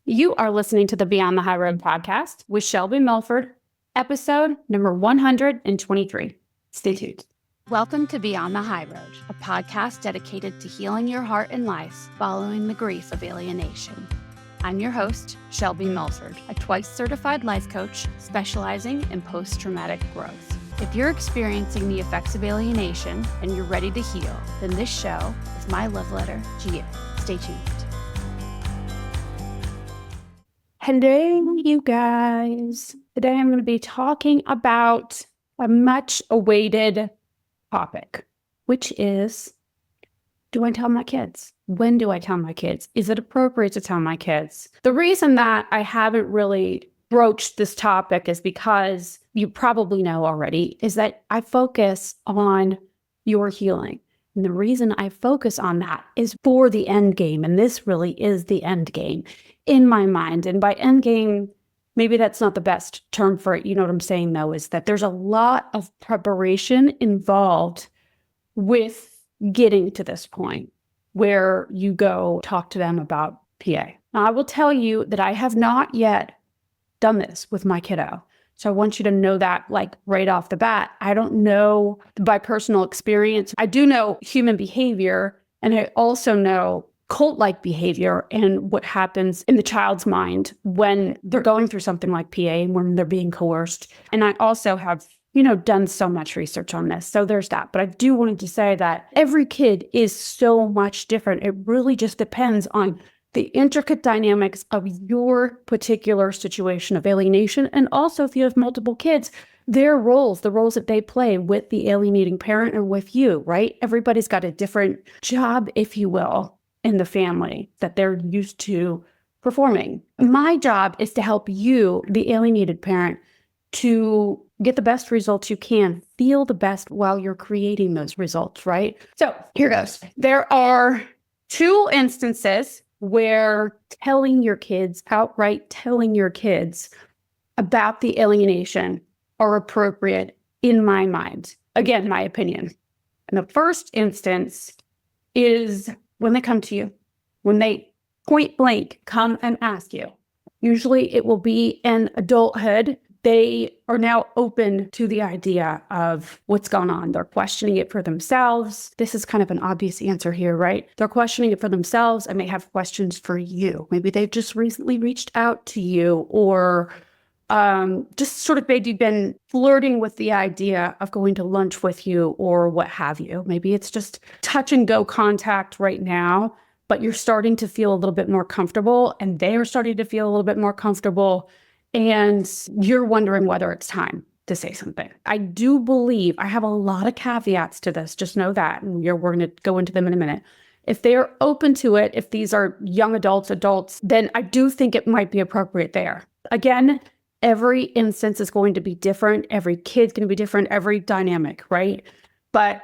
You are listening to the Beyond the High Road podcast with Shelby Milford, episode number 123. Stay tuned. Welcome to Beyond the High Road, a podcast dedicated to healing your heart and life following the grief of alienation. I'm your host, Shelby Milford, a twice certified life coach specializing in post-traumatic growth. If you're experiencing the effects of alienation and you're ready to heal, then this show is my love letter to you. Stay tuned. Hello, you guys. Today I'm going to be talking about a much awaited topic, which is, do I tell my kids? When do I tell my kids? Is it appropriate to tell my kids? The reason that I haven't really broached this topic is because you probably know already, is that I focus on your healing. And the reason I focus on that is for the end game. And this really is the end game in my mind. And by end game, maybe that's not the best term for it. You know what I'm saying, though, is that there's a lot of preparation involved with getting to this point where you go talk to them about PA. Now, I will tell you that I have not yet done this with my kiddo. So I want you to know that, like, right off the bat. I don't know by personal experience. I do know human behavior, and I also know cult-like behavior and what happens in the child's mind when they're going through something like PA and when they're being coerced. And I also have, done so much research on this. So there's that. But I do wanted to say that every kid is so much different. It really just depends on the intricate dynamics of your particular situation of alienation. And also, if you have multiple kids, their roles, the roles that they play with the alienating parent and with you, right? Everybody's got a different job, if you will, in the family that they're used to performing. My job is to help you, the alienated parent, to get the best results you can, feel the best while you're creating those results, right? So here goes. There are two instances where outright telling your kids about the alienation are appropriate in my mind. Again, my opinion. And the first instance is when they come to you, when they point blank come and ask you. Usually it will be in adulthood. They are now open to the idea of what's going on. They're questioning it for themselves. This is kind of an obvious answer here, right? They're questioning it for themselves and they have questions for you. Maybe they've just recently reached out to you or just sort of maybe been flirting with the idea of going to lunch with you or what have you. Maybe it's just touch and go contact right now, but you're starting to feel a little bit more comfortable and they are starting to feel a little bit more comfortable. And you're wondering whether it's time to say something. I do believe, I have a lot of caveats to this, just know that, and we're going to go into them in a minute. If they are open to it, if these are young adults, then I do think it might be appropriate there. Again, every instance is going to be different. Every kid's going to be different, every dynamic, right? But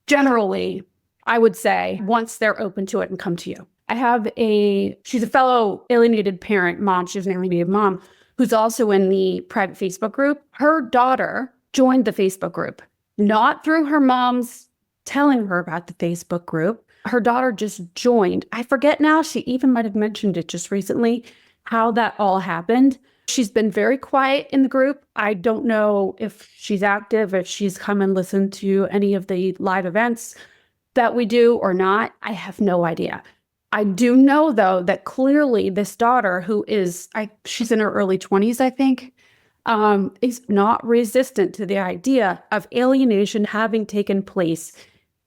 generally, I would say once they're open to it and come to you. She's a fellow alienated parent, mom, she's an alienated mom, who's also in the private Facebook group. Her daughter joined the Facebook group, not through her mom's telling her about the Facebook group. Her daughter just joined. I forget now, she even might have mentioned it just recently, how that all happened. She's been very quiet in the group. I don't know if she's active, if she's come and listened to any of the live events that we do or not. I have no idea. I do know, though, that clearly this daughter, who is, she's in her early 20s, I think, is not resistant to the idea of alienation having taken place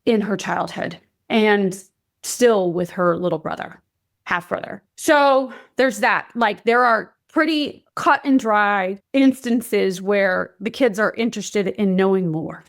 in her childhood and still with her little brother, half-brother. So there's that. Like, there are pretty cut and dry instances where the kids are interested in knowing more.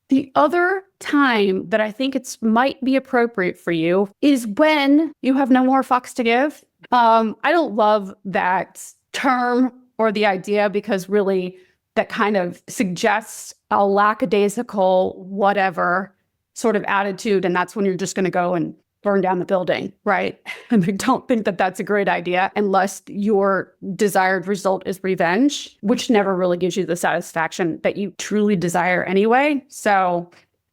The other time that I think it might be appropriate for you is when you have no more fucks to give. I don't love that term or the idea because really that kind of suggests a lackadaisical whatever sort of attitude. And that's when you're just going to go and burn down the building, right? And I don't think that that's a great idea unless your desired result is revenge, which never really gives you the satisfaction that you truly desire anyway. So,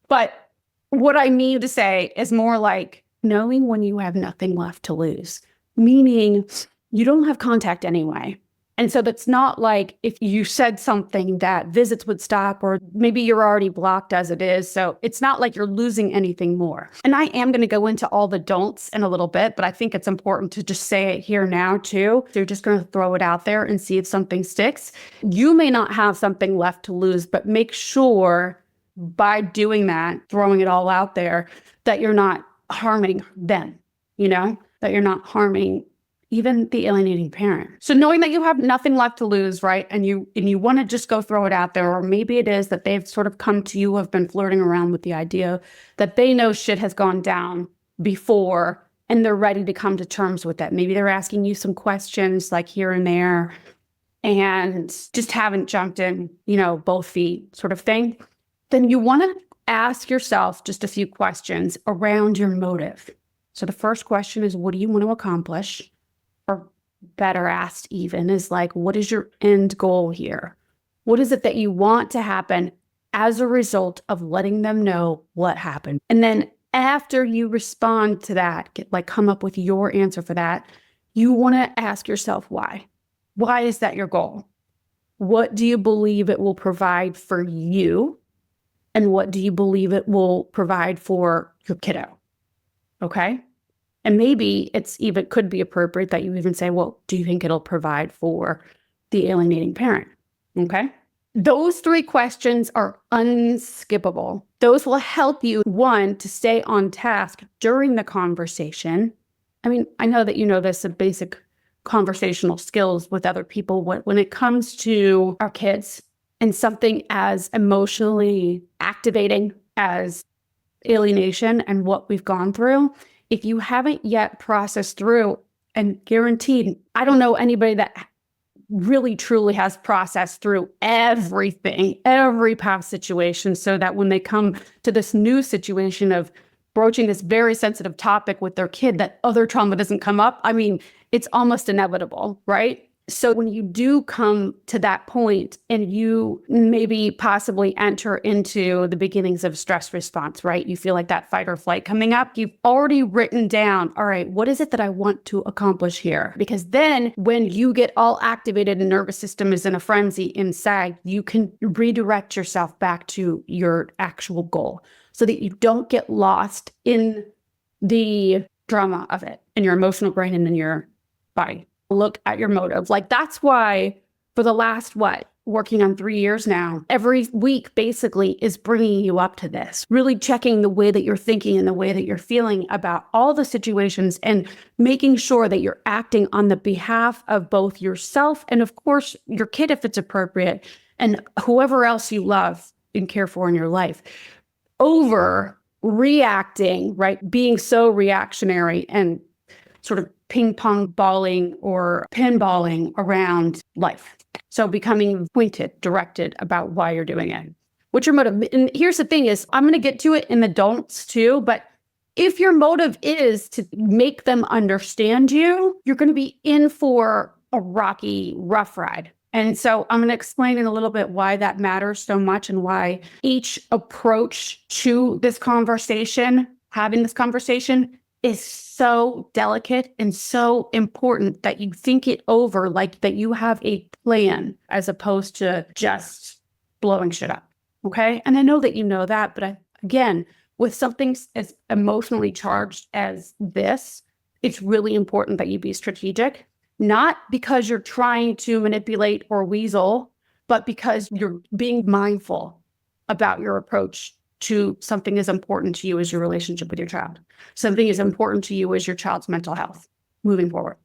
but what I mean to say is more like knowing when you have nothing left to lose. meaning you don't have contact anyway. And so that's not like if you said something that visits would stop, or maybe you're already blocked as it is. So it's not like you're losing anything more. And I am going to go into all the don'ts in a little bit, but I think it's important to just say it here now too. So you're just going to throw it out there and see if something sticks. You may not have something left to lose, but make sure by doing that, throwing it all out there, that you're not harming them, that you're not harming even the alienating parent. So knowing that you have nothing left to lose, right? And you want to just go throw it out there, or maybe it is that they've sort of come to you, have been flirting around with the idea that they know shit has gone down before and they're ready to come to terms with that. Maybe they're asking you some questions like here and there and just haven't jumped in, both feet sort of thing. Then you want to ask yourself just a few questions around your motive. So the first question is, what do you want to accomplish? Or better asked even is like, what is your end goal here? What is it that you want to happen as a result of letting them know what happened? And then after you respond to that, come up with your answer for that, you want to ask yourself why. Why is that your goal? What do you believe it will provide for you? And what do you believe it will provide for your kiddo? Okay? And maybe could be appropriate that you even say, well, do you think it'll provide for the alienating parent? Okay. Those 3 questions are unskippable. Those will help you, one, to stay on task during the conversation. I mean, I know that you know this, some basic conversational skills with other people. When it comes to our kids and something as emotionally activating as alienation and what we've gone through, if you haven't yet processed through, and guaranteed, I don't know anybody that really truly has processed through everything, every past situation, so that when they come to this new situation of broaching this very sensitive topic with their kid, that other trauma doesn't come up. I mean, it's almost inevitable, right? So when you do come to that point and you maybe possibly enter into the beginnings of stress response, right? You feel like that fight or flight coming up. You've already written down, all right, what is it that I want to accomplish here? Because then when you get all activated and nervous system is in a frenzy inside, you can redirect yourself back to your actual goal so that you don't get lost in the drama of it in your emotional brain and in your body. Look at your motive. That's why for the last, working on 3 years now, every week basically is bringing you up to this, really checking the way that you're thinking and the way that you're feeling about all the situations and making sure that you're acting on the behalf of both yourself and, of course, your kid, if it's appropriate, and whoever else you love and care for in your life, over reacting, right? Being so reactionary and sort of ping pong balling or pinballing around life. So becoming pointed, directed about why you're doing it. What's your motive? And here's the thing is, I'm going to get to it in the don'ts too, but if your motive is to make them understand you, you're going to be in for a rocky, rough ride. And so I'm going to explain in a little bit why that matters so much and why each approach to this conversation, having this conversation, is so delicate and so important that you think it over, like that you have a plan as opposed to just blowing shit up. Okay. And I know that you know that, but again, with something as emotionally charged as this, it's really important that you be strategic, not because you're trying to manipulate or weasel, but because you're being mindful about your approach to something as important to you as your relationship with your child. Something as important to you as your child's mental health moving forward.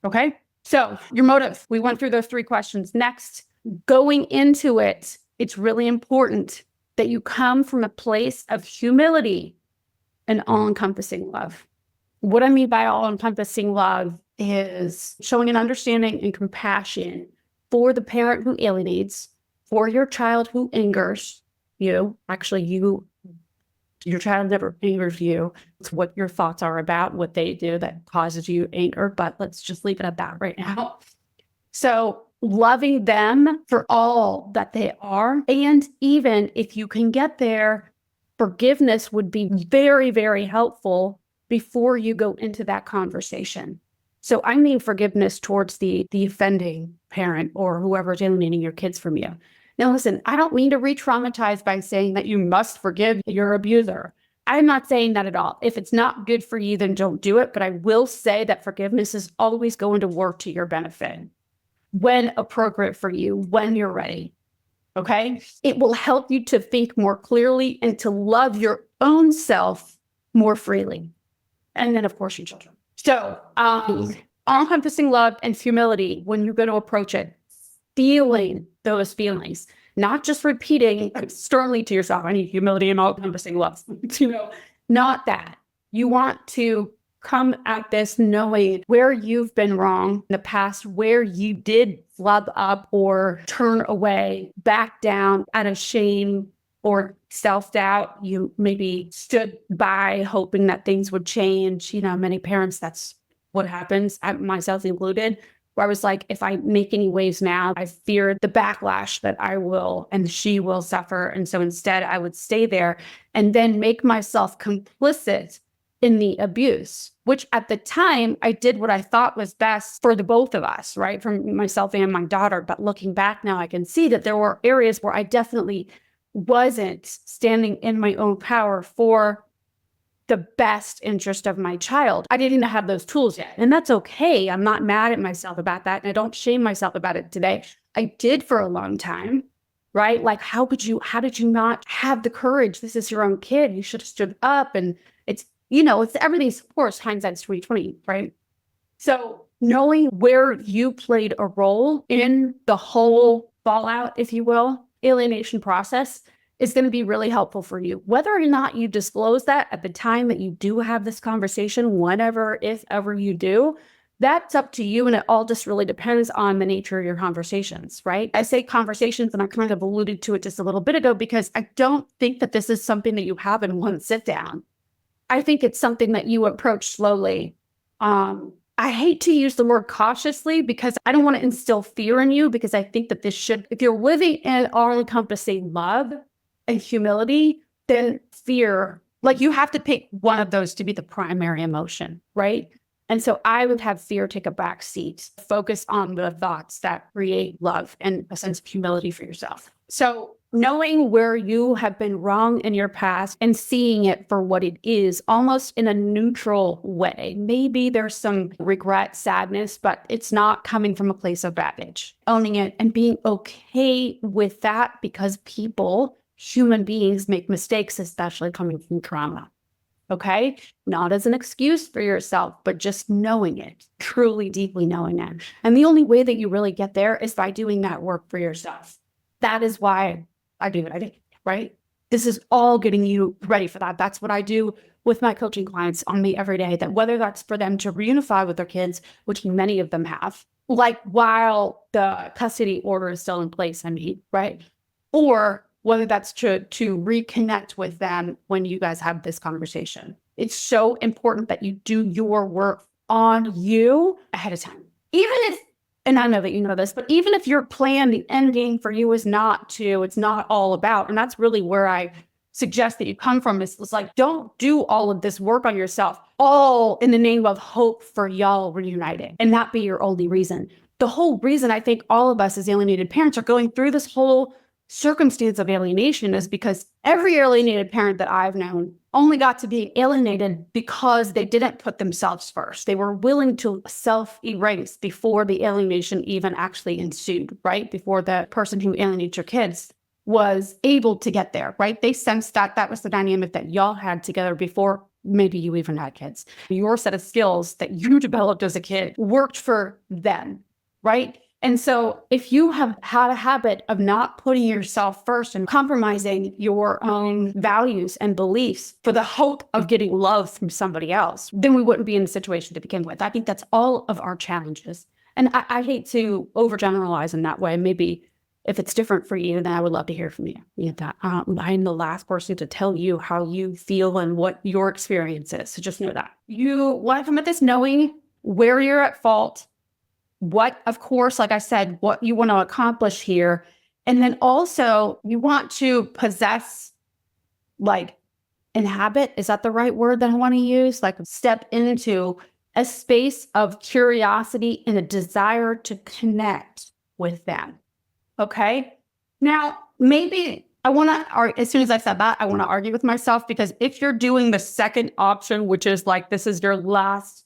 Okay? So your motive, we went through those 3 questions. Next, going into it, it's really important that you come from a place of humility and all-encompassing love. What I mean by all-encompassing love is showing an understanding and compassion for the parent who alienates, for your child who angers, you. Actually, your child never angers you. It's what your thoughts are about what they do that causes you anger, but let's just leave it at that right now. So loving them for all that they are, and even if you can get there, forgiveness would be very, very helpful before you go into that conversation. So I mean forgiveness towards the offending parent or whoever's alienating your kids from you. Now, listen, I don't mean to re-traumatize by saying that you must forgive your abuser. I'm not saying that at all. If it's not good for you, then don't do it. But I will say that forgiveness is always going to work to your benefit when appropriate for you, when you're ready. Okay? It will help you to think more clearly and to love your own self more freely. And then, of course, your children. So, all-encompassing love and humility when you're going to approach it, feeling those feelings, not just repeating sternly to yourself, I need humility and all-encompassing love. Not that. You want to come at this knowing where you've been wrong in the past, where you did flub up or turn away, back down out of shame or self-doubt. You maybe stood by hoping that things would change. Many parents, that's what happens, myself included, where I was like, if I make any waves now, I fear the backlash that I will and she will suffer. And so instead I would stay there and then make myself complicit in the abuse, which at the time I did what I thought was best for the both of us, right? From myself and my daughter. But looking back now, I can see that there were areas where I definitely wasn't standing in my own power for the best interest of my child. I didn't have those tools yet. And that's okay. I'm not mad at myself about that. And I don't shame myself about it today. I did for a long time, right? Like, how did you not have the courage? This is your own kid. You should have stood up. And it's everything's, of course, hindsight's 2020, right? So knowing where you played a role in the whole fallout, if you will, alienation process is going to be really helpful for you. Whether or not you disclose that at the time that you do have this conversation, whenever, if ever you do, that's up to you. And it all just really depends on the nature of your conversations, right? I say conversations, and I kind of alluded to it just a little bit ago, because I don't think that this is something that you have in one sit down. I think it's something that you approach slowly. I hate to use the word cautiously because I don't want to instill fear in you, because I think that if you're living in all-encompassing love and humility, then fear, like you have to pick one of those to be the primary emotion, right? And so I would have fear take a back seat, focus on the thoughts that create love and a sense of humility for yourself. So knowing where you have been wrong in your past and seeing it for what it is, almost in a neutral way. Maybe there's some regret, sadness, but it's not coming from a place of baggage. Owning it and being okay with that, because human beings make mistakes, especially coming from trauma. Okay? Not as an excuse for yourself, but just knowing it, truly, deeply knowing it. And the only way that you really get there is by doing that work for yourself. That is why I do what I do, right? This is all getting you ready for that. That's what I do with my coaching clients on me every day, that whether that's for them to reunify with their kids, which many of them have, like while the custody order is still in place, right? Or whether that's to reconnect with them when you guys have this conversation. It's so important that you do your work on you ahead of time. And I know that you know this, but even if your plan, the end game for you it's not all about, and that's really where I suggest that you come from, it's like, don't do all of this work on yourself, all in the name of hope for y'all reuniting, and that be your only reason. The whole reason I think all of us as alienated parents are going through this whole circumstance of alienation is because every alienated parent that I've known only got to be alienated because they didn't put themselves first. They were willing to self-erase before the alienation even actually ensued, right? Before the person who alienated your kids was able to get there, right? They sensed that was the dynamic that y'all had together before maybe you even had kids. Your set of skills that you developed as a kid worked for them, right? And so if you have had a habit of not putting yourself first and compromising your own values and beliefs for the hope of getting love from somebody else, then we wouldn't be in a situation to begin with. I think that's all of our challenges. And I hate to overgeneralize in that way. Maybe if it's different for you, then I would love to hear from you. I'm the last person to tell you how you feel and what your experience is. So just know that. You want to come at this knowing where you're at fault, what, of course, like I said, what you want to accomplish here. And then also you want to possess, inhabit, is that the right word that I want to use? Like step into a space of curiosity and a desire to connect with them. Okay? Now, maybe I want to, as soon as I said that, I want to argue with myself, because if you're doing the second option, which is like, this is your last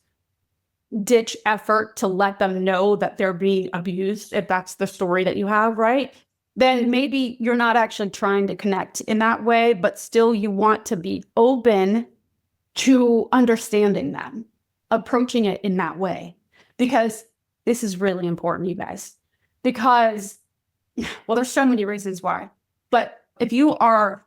ditch effort to let them know that they're being abused, if that's the story that you have, right? Then maybe you're not actually trying to connect in that way, but still you want to be open to understanding them, approaching it in that way. Because this is really important, you guys. Because, well, there's so many reasons why. But if you are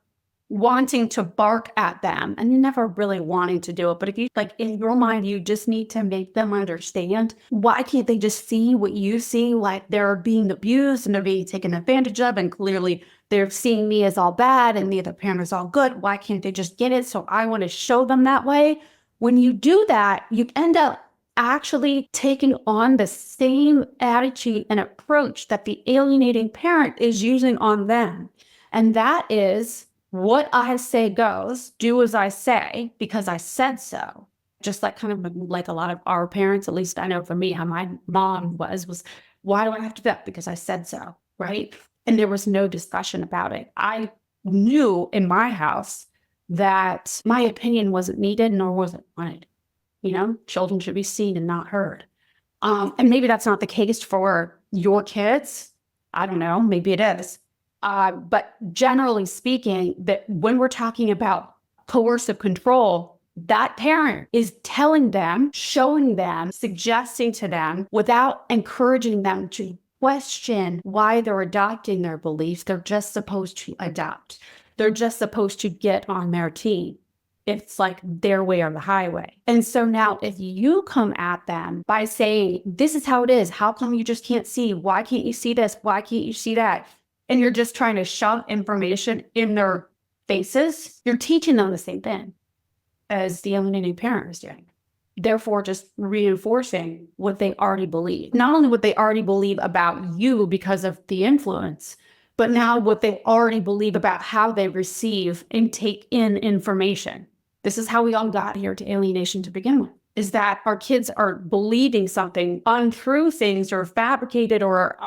wanting to bark at them, and you're never really wanting to do it, but if you, like, in your mind, you just need to make them understand, why can't they just see what you see, like they're being abused and they're being taken advantage of, and clearly they're seeing me as all bad and the other parent is all good. Why can't they just get it? So I want to show them that way. When you do that, you end up actually taking on the same attitude and approach that the alienating parent is using on them. And that is, what I say goes, do as I say, because I said so. Just like kind of like a lot of our parents, at least I know for me, how my mom was, why do I have to do that? Because I said so, right? And there was no discussion about it. I knew in my house that my opinion wasn't needed, nor was it wanted. You know, children should be seen and not heard. And maybe that's not the case for your kids. I don't know, maybe it is. But generally speaking, that when we're talking about coercive control, that parent is telling them, showing them, suggesting to them, without encouraging them to question why they're adopting their beliefs. They're just supposed to adopt. They're just supposed to get on their team. It's like their way or the highway. And so now if you come at them by saying, this is how it is, how come you just can't see? Why can't you see this? Why can't you see that? And you're just trying to shove information in their faces, you're teaching them the same thing as the alienating parent is doing. Therefore, just reinforcing what they already believe. Not only what they already believe about you because of the influence, but now what they already believe about how they receive and take in information. This is how we all got here to alienation to begin with, is that our kids are believing something, untrue things or fabricated or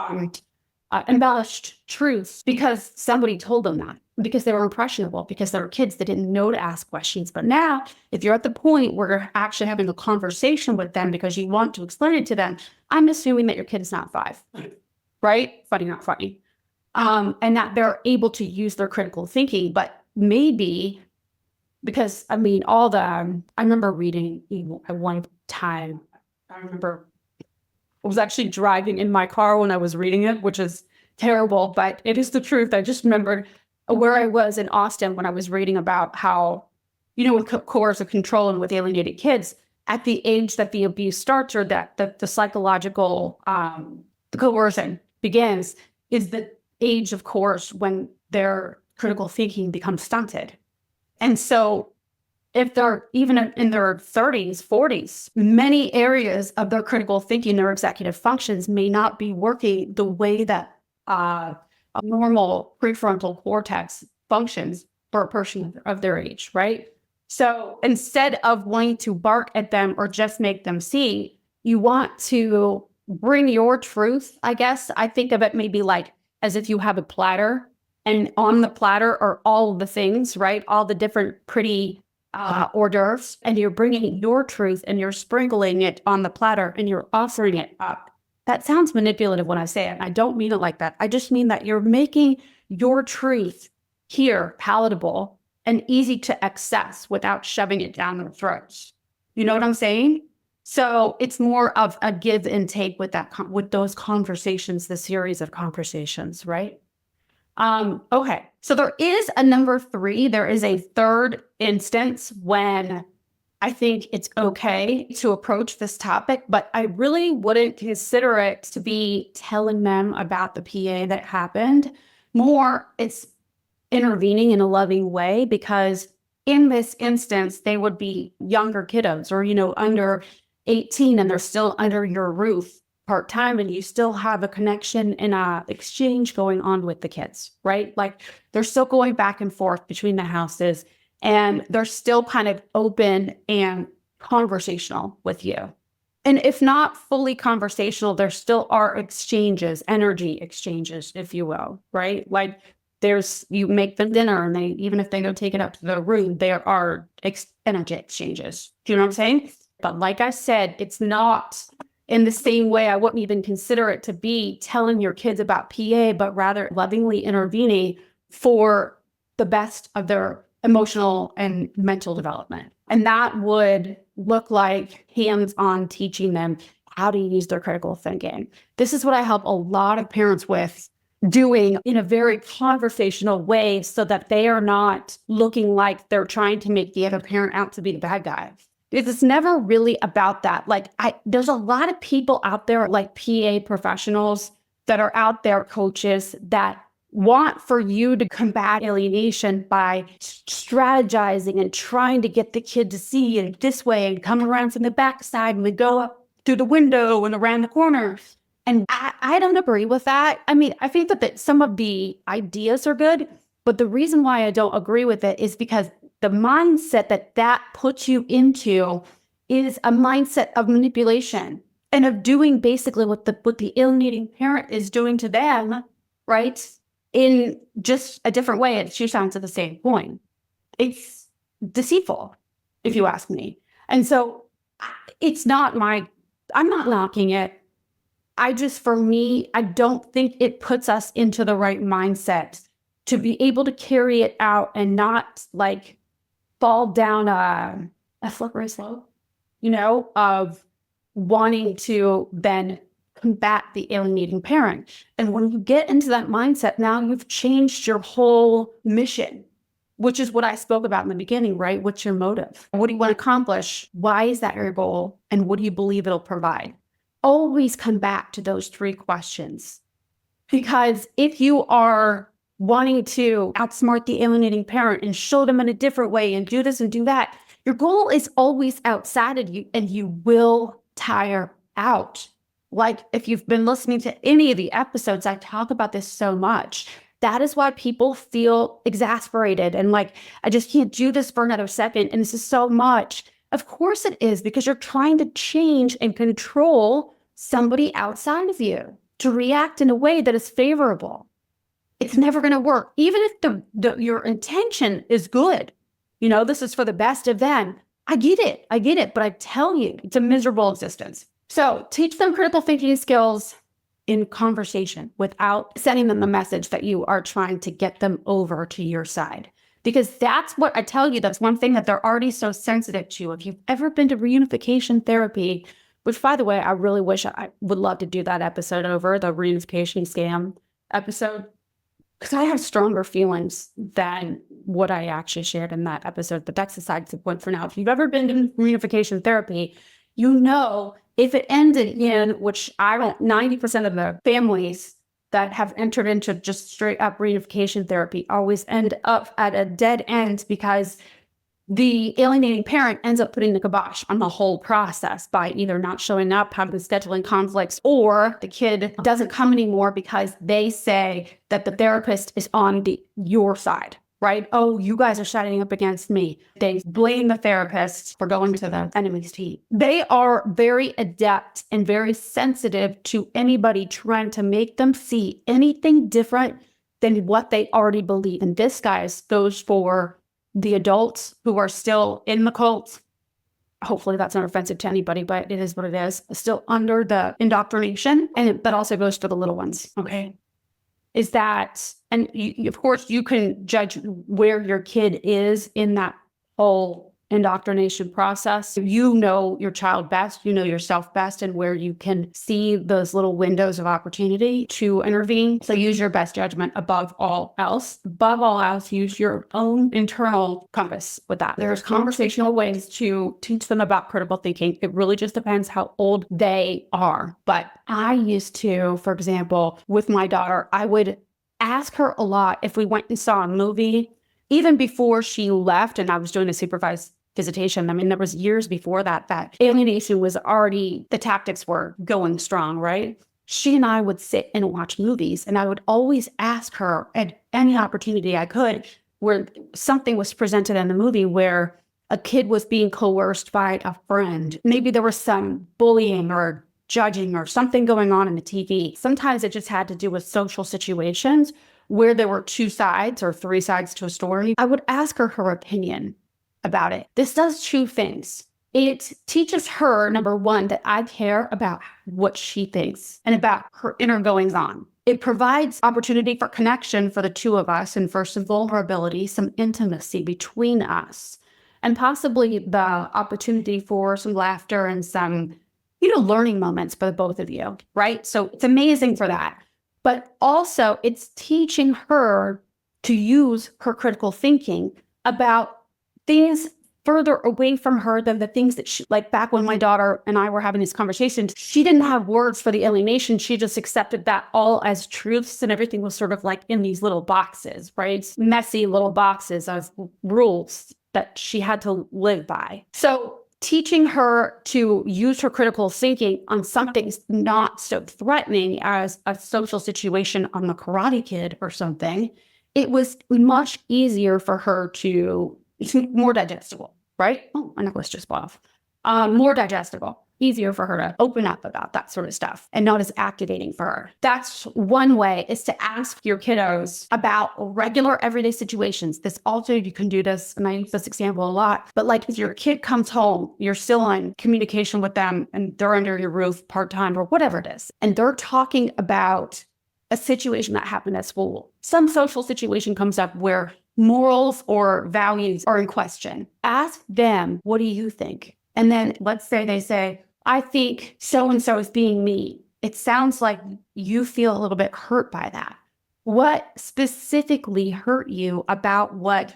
embellished truths because somebody told them that, because they were impressionable, because they were kids that didn't know to ask questions. But now, if you're at the point where you're actually having a conversation with them because you want to explain it to them, I'm assuming that your kid is not 5, right? Funny, not funny. And that they're able to use their critical thinking, but maybe because, I mean, I remember reading at one time, I remember I was actually driving in my car when I was reading it, which is terrible, but it is the truth. I just remembered where I was in Austin when I was reading about how, with coercive control and with alienated kids, at the age that the abuse starts, or that the psychological the coercion begins, is the age, of course, when their critical thinking becomes stunted. And so if they're even in their 30s, 40s, many areas of their critical thinking, their executive functions, may not be working the way that a normal prefrontal cortex functions for a person of their age, right? So instead of wanting to bark at them or just make them see, you want to bring your truth, I guess. I think of it maybe like as if you have a platter, and on the platter are all the things, right? All the different pretty hors d'oeuvres, and you're bringing your truth and you're sprinkling it on the platter and you're offering it up. That sounds manipulative when I say it. I don't mean it like that. I just mean that you're making your truth here palatable and easy to access without shoving it down their throats. You know what I'm saying? So it's more of a give and take with those conversations, the series of conversations, right? Okay, so there is a number 3. There is a third instance when I think it's okay to approach this topic, but I really wouldn't consider it to be telling them about the PA that happened. More, it's intervening in a loving way, because in this instance, they would be younger kiddos or, under 18, and they're still under your roof part-time, and you still have a connection and a exchange going on with the kids, right? Like they're still going back and forth between the houses, and they're still kind of open and conversational with you. And if not fully conversational, there still are exchanges, energy exchanges, if you will, right? Like you make them dinner and even if they don't take it up to their room, there are energy exchanges. Do you know what I'm saying? But like I said, it's not in the same way. I wouldn't even consider it to be telling your kids about PA, but rather lovingly intervening for the best of their emotional and mental development. And that would look like hands-on teaching them how to use their critical thinking. This is what I help a lot of parents with, doing in a very conversational way so that they are not looking like they're trying to make the other parent out to be the bad guy. It's never really about that. Like there's a lot of people out there, like PA professionals that are out there, coaches that want for you to combat alienation by strategizing and trying to get the kid to see it this way and come around from the backside and we go up through the window and around the corner. And I don't agree with that. I mean, I think that some of the ideas are good, but the reason why I don't agree with it is because the mindset that puts you into is a mindset of manipulation and of doing basically what the alienating parent is doing to them, right? In just a different way. It's two sides of the same coin. It's deceitful, if you ask me. And so I'm not knocking it. For me, I don't think it puts us into the right mindset to be able to carry it out and not like fall down a slippery slope, of wanting to then combat the alienating parent. And when you get into that mindset, now you've changed your whole mission, which is what I spoke about in the beginning, right? What's your motive? What do you want to accomplish? Why is that your goal? And what do you believe it'll provide? Always come back to those three questions. Because if you are wanting to outsmart the alienating parent and show them in a different way and do this and do that, your goal is always outside of you and you will tire out. Like if you've been listening to any of the episodes, I talk about this so much. That is why people feel exasperated and like, I just can't do this for another second. And this is so much. Of course it is, because you're trying to change and control somebody outside of you to react in a way that is favorable. It's never going to work. Even if your intention is good, this is for the best of them. I get it. But I tell you, it's a miserable existence. So teach them critical thinking skills in conversation without sending them the message that you are trying to get them over to your side. Because that's what I tell you, that's one thing that they're already so sensitive to. If you've ever been to reunification therapy, which by the way, I really wish I would love to do that episode over, the reunification scam episode, because I have stronger feelings than what I actually shared in that episode. But that's aside the point for now. If you've ever been to reunification therapy, if it ended in, which 90% of the families that have entered into just straight up reunification therapy always end up at a dead end because the alienating parent ends up putting the kibosh on the whole process by either not showing up, having scheduling conflicts, or the kid doesn't come anymore because they say that the therapist is on your side, right? Oh, you guys are shining up against me. They blame the therapist for going to the enemy's team. They are very adept and very sensitive to anybody trying to make them see anything different than what they already believe. And this, guys, goes for the adults who are still in the cult. Hopefully that's not offensive to anybody, but it is what it is. Still under the indoctrination. And that also goes to the little ones, okay? Is that, and of course you can judge where your kid is in that whole indoctrination process. You know your child best, you know yourself best, and where you can see those little windows of opportunity to intervene. So use your best judgment above all else. Above all else, use your own internal compass with that. There's conversational ways to teach them about critical thinking. It really just depends how old they are. But I used to, for example, with my daughter, I would ask her a lot if we went and saw a movie, even before she left and I was doing a supervised visitation. I mean, there was years before that alienation was already, the tactics were going strong, right? She and I would sit and watch movies, and I would always ask her at any opportunity I could, where something was presented in the movie where a kid was being coerced by a friend. Maybe there was some bullying or judging or something going on in the TV. Sometimes it just had to do with social situations where there were two sides or three sides to a story. I would ask her opinion about it. This does two things. It teaches her, number one, that I care about what she thinks and about her inner goings on. It provides opportunity for connection for the two of us, and for some vulnerability, some intimacy between us, and possibly the opportunity for some laughter and some, learning moments for the both of you, right? So it's amazing for that. But also it's teaching her to use her critical thinking about things further away from her than the things that she, like back when my daughter and I were having these conversations, she didn't have words for the alienation. She just accepted that all as truths, and everything was sort of like in these little boxes, right? Messy little boxes of rules that she had to live by. So teaching her to use her critical thinking on something not so threatening as a social situation on the Karate Kid or something, it was much easier for her to, more digestible, right? Oh, my necklace just fell off. More digestible, easier for her to open up about that sort of stuff and not as activating for her. That's one way, is to ask your kiddos about regular everyday situations. This also, you can do this, and I use this example a lot, but like if your kid comes home, you're still in communication with them and they're under your roof part-time or whatever it is, and they're talking about a situation that happened at school. Some social situation comes up where morals or values are in question. Ask them, what do you think? And then let's say they say, I think so-and-so is being mean. It sounds like you feel a little bit hurt by that. What specifically hurt you about what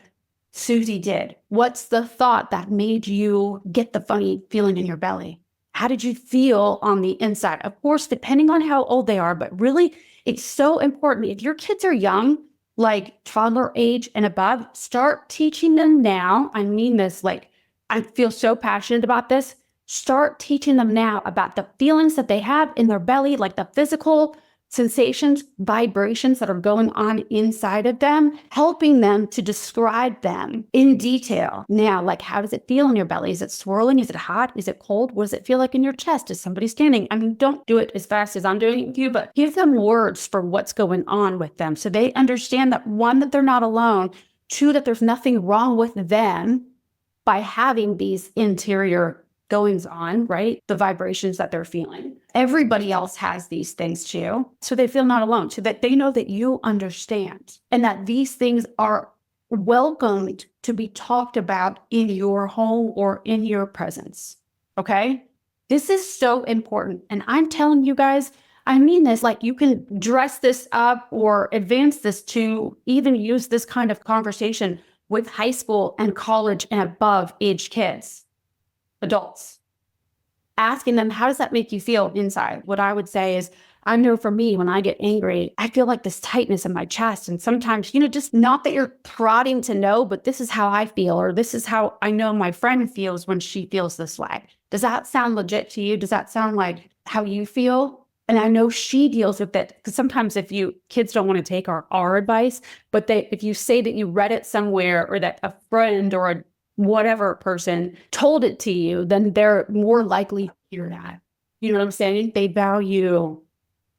Susie did? What's the thought that made you get the funny feeling in your belly? How did you feel on the inside? Of course, depending on how old they are, but really, it's so important. If your kids are young, like toddler age and above, start teaching them now. I mean this, like, I feel so passionate about this. Start teaching them now about the feelings that they have in their belly, like the physical sensations, vibrations that are going on inside of them, helping them to describe them in detail. Now, like, how does it feel in your belly? Is it swirling? Is it hot? Is it cold? What does it feel like in your chest? Is somebody standing? I mean, don't do it as fast as I'm doing it with you, but give them words for what's going on with them so they understand that, one, that they're not alone, two, that there's nothing wrong with them by having these interior goings on, right? The vibrations that they're feeling. Everybody else has these things too. So they feel not alone, so that they know that you understand and that these things are welcomed to be talked about in your home or in your presence. Okay? This is so important. And I'm telling you guys, I mean this, like, you can dress this up or advance this to even use this kind of conversation with high school and college and above age kids. Adults, asking them, how does that make you feel inside? What I would say is, I know for me, when I get angry, I feel like this tightness in my chest. And sometimes, just not that you're prodding to know, but this is how I feel, or this is how I know my friend feels when she feels this way. Does that sound legit to you? Does that sound like how you feel? And I know she deals with it, because sometimes kids don't want to take our advice, but if you say that you read it somewhere, or that a friend or a whatever person told it to you, then they're more likely to hear that. You know what I'm saying? They value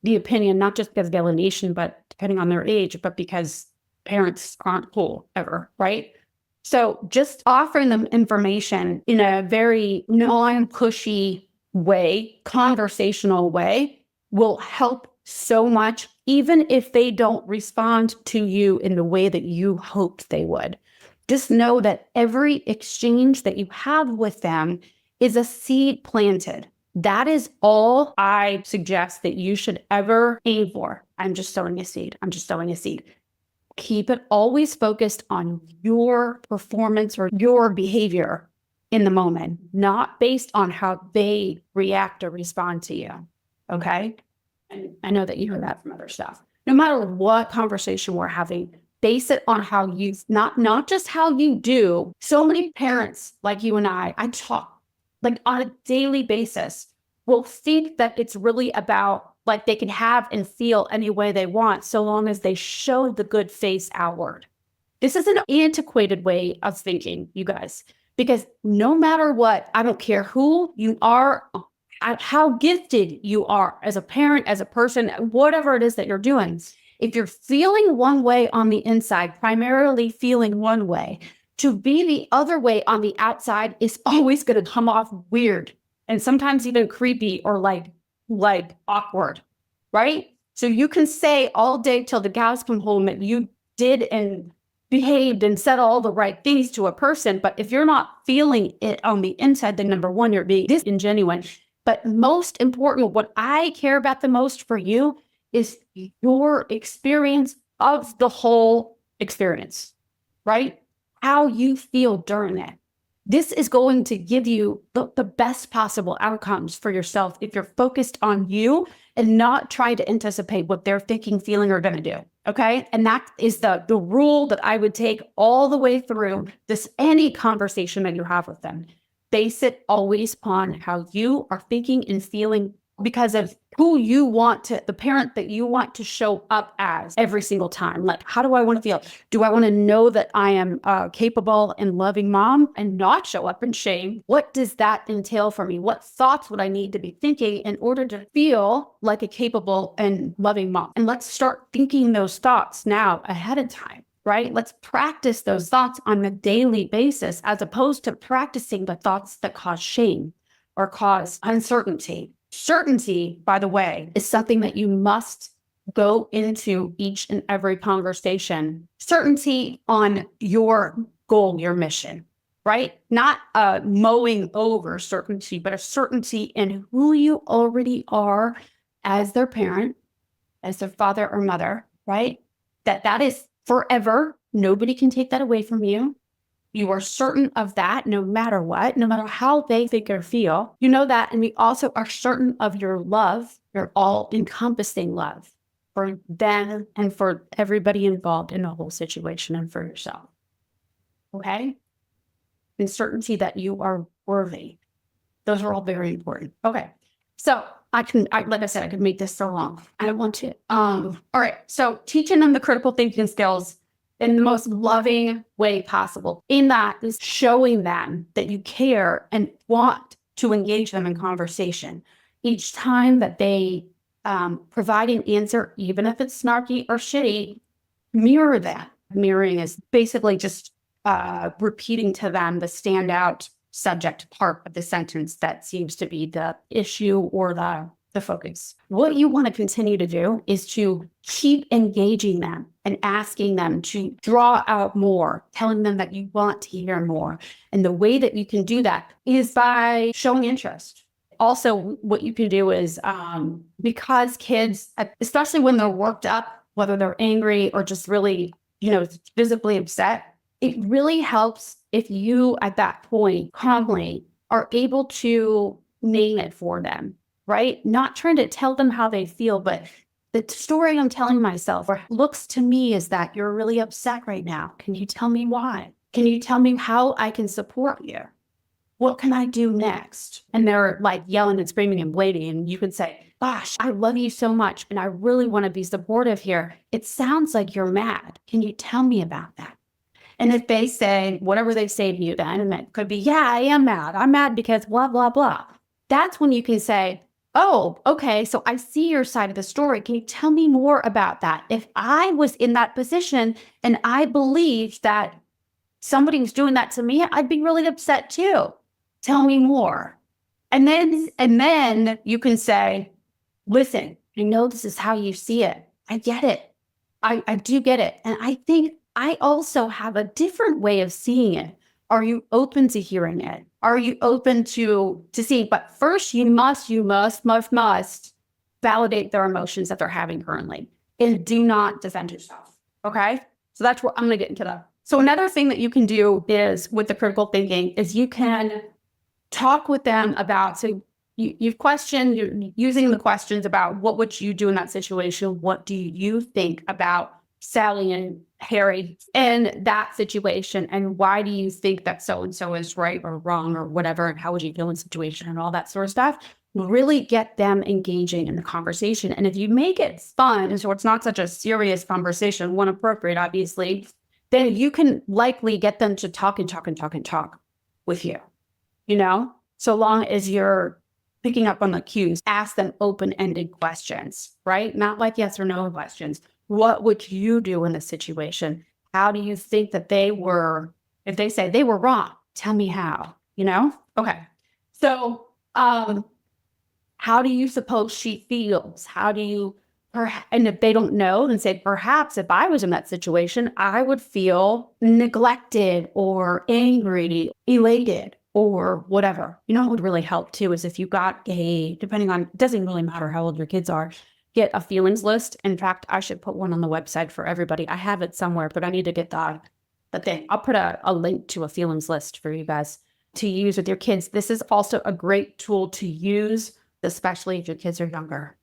the opinion, not just because of alienation, but depending on their age, but because parents aren't cool ever, right? So just offering them information in a very non-pushy way, conversational way, will help so much, even if they don't respond to you in the way that you hoped they would. Just know that every exchange that you have with them is a seed planted. That is all I suggest that you should ever aim for. I'm just sowing a seed. I'm just sowing a seed. Keep it always focused on your performance or your behavior in the moment, not based on how they react or respond to you. Okay? And I know that you heard that from other stuff. No matter what conversation we're having, base it on how you, not just how you do. So many parents like you and I talk like on a daily basis, will think that it's really about, like, they can have and feel any way they want, so long as they show the good face outward. This is an antiquated way of thinking, you guys. Because no matter what, I don't care who you are, how gifted you are as a parent, as a person, whatever it is that you're doing, if you're feeling one way on the inside, primarily feeling one way, to be the other way on the outside is always going to come off weird and sometimes even creepy or like awkward, right? So you can say all day till the cows come home that you did and behaved and said all the right things to a person, but if you're not feeling it on the inside, then number one, you're being disingenuous. But most important, what I care about the most for you is your experience of the whole experience, right? How you feel during it. This is going to give you the best possible outcomes for yourself if you're focused on you and not trying to anticipate what they're thinking, feeling, or going to do. Okay. And that is the rule that I would take all the way through any conversation that you have with them. Base it always on how you are thinking and feeling because of who you want to, the parent that you want to show up as every single time. Like, how do I want to feel? Do I want to know that I am a capable and loving mom and not show up in shame? What does that entail for me? What thoughts would I need to be thinking in order to feel like a capable and loving mom? And let's start thinking those thoughts now ahead of time. Right? Let's practice those thoughts on a daily basis, as opposed to practicing the thoughts that cause shame or cause uncertainty. Certainty, by the way, is something that you must go into each and every conversation. Certainty on your goal, your mission, right? Not mowing over certainty, but a certainty in who you already are as their parent, as their father or mother, right? That is forever. Nobody can take that away from you. You are certain of that no matter what, no matter how they think or feel. You know that. And we also are certain of your love, your all-encompassing love for them and for everybody involved in the whole situation and for yourself. Okay? And certainty that you are worthy. Those are all very important. Okay. So like I said, I could make this so long. I don't want to. All right. So teaching them the critical thinking skills in the most loving way possible. In that is showing them that you care and want to engage them in conversation. Each time that they provide an answer, even if it's snarky or shitty, mirror that. Mirroring is basically just repeating to them the standout subject part of the sentence that seems to be the issue or the focus. What you want to continue to do is to keep engaging them and asking them to draw out more, telling them that you want to hear more. And the way that you can do that is by showing interest. Also, what you can do is because kids, especially when they're worked up, whether they're angry or just really, visibly upset, it really helps if you, at that point, calmly are able to name it for them, right? Not trying to tell them how they feel, but the story I'm telling myself looks to me is that you're really upset right now. Can you tell me why? Can you tell me how I can support you? What can I do next? And they're like yelling and screaming and bleeding. And you can say, gosh, I love you so much. And I really want to be supportive here. It sounds like you're mad. Can you tell me about that? And if they say whatever they say to you then, and it could be, yeah, I am mad. I'm mad because blah, blah, blah. That's when you can say, oh, okay, so I see your side of the story. Can you tell me more about that? If I was in that position and I believed that somebody was doing that to me, I'd be really upset too. Tell me more. And then you can say, listen, I know this is how you see it. I get it. I do get it. And I think I also have a different way of seeing it. Are you open to hearing it? Are you open to seeing? But first, you must validate their emotions that they're having currently. And do not defend yourself. Okay? So that's what I'm going to get into that. So another thing that you can do is with the critical thinking is you can talk with them about, so you've questioned, you're using the questions about what would you do in that situation? What do you think about Sally and Harry in that situation? And why do you think that so-and-so is right or wrong or whatever? And how would you feel in the situation and all that sort of stuff? Really get them engaging in the conversation. And if you make it fun, so it's not such a serious conversation, one appropriate, obviously, then you can likely get them to talk and talk and talk and talk with you, so long as you're picking up on the cues. Ask them open-ended questions, right? Not like yes or no questions. What would you do in this situation? How do you think that if they say they were wrong, tell me how, Okay. So, how do you suppose she feels? And if they don't know, then say, perhaps if I was in that situation, I would feel neglected or angry, elated, or whatever. What would really help too is if you got depending on, it doesn't really matter how old your kids are, get a feelings list. In fact, I should put one on the website for everybody. I have it somewhere, but I need to get the thing. I'll put a link to a feelings list for you guys to use with your kids. This is also a great tool to use, especially if your kids are younger.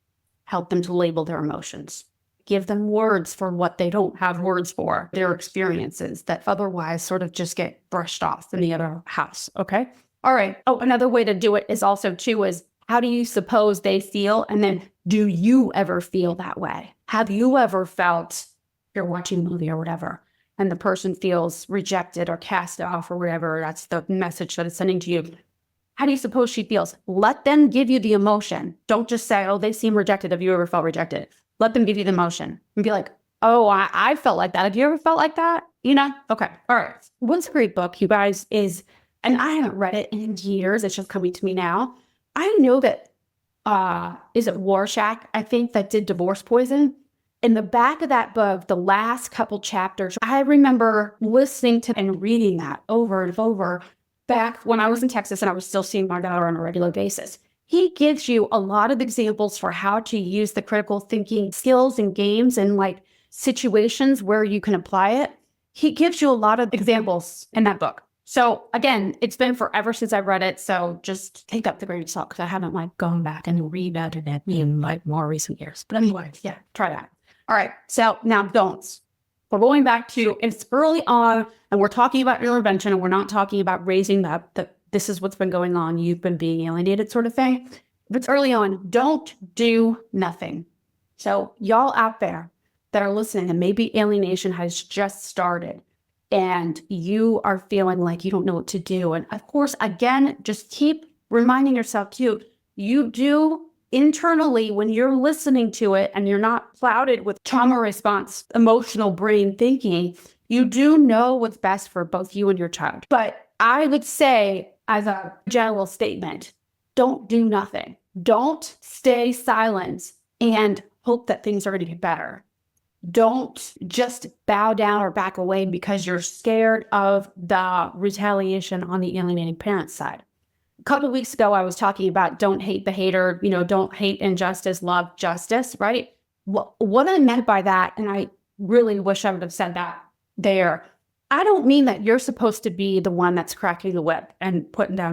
Help them to label their emotions. Give them words for what they don't have words for, their experiences that otherwise sort of just get brushed off in the other house, okay? All right. Oh, another way to do it is also, too, is how do you suppose they feel? And then do you ever feel that way? Have you ever felt, you're watching a movie or whatever, and the person feels rejected or cast off or whatever, that's the message that it's sending to you. How do you suppose she feels? Let them give you the emotion. Don't just say, oh, they seem rejected. Have you ever felt rejected? Let them give you the emotion and be like, oh, I felt like that. Have you ever felt like that? Okay. All right. What's a great book, you guys, is, and I haven't read it in years. It's just coming to me now. I know that, is it Warshak, I think, that did Divorce Poison? In the back of that book, the last couple chapters, I remember listening to and reading that over and over back when I was in Texas and I was still seeing my daughter on a regular basis. He gives you a lot of examples for how to use the critical thinking skills and games and like situations where you can apply it. He gives you a lot of examples in that book. So again, it's been forever since I read it. So just take up the grain of salt because I haven't gone back and reread it in more recent years. But anyway, yeah, try that. All right. So now don'ts. We're going back to, it's early on, and we're talking about intervention, and we're not talking about raising this is what's been going on, you've been being alienated sort of thing. If it's early on, don't do nothing. So y'all out there that are listening, and maybe alienation has just started, and you are feeling like you don't know what to do. And of course, again, just keep reminding yourself too, you do internally, when you're listening to it and you're not clouded with trauma response, emotional brain thinking, you do know what's best for both you and your child. But I would say, as a general statement, don't do nothing. Don't stay silent and hope that things are going to get better. Don't just bow down or back away because you're scared of the retaliation on the alienating parent side. A couple of weeks ago, I was talking about don't hate the hater, don't hate injustice, love justice, right? What I meant by that, and I really wish I would have said that there, I don't mean that you're supposed to be the one that's cracking the whip and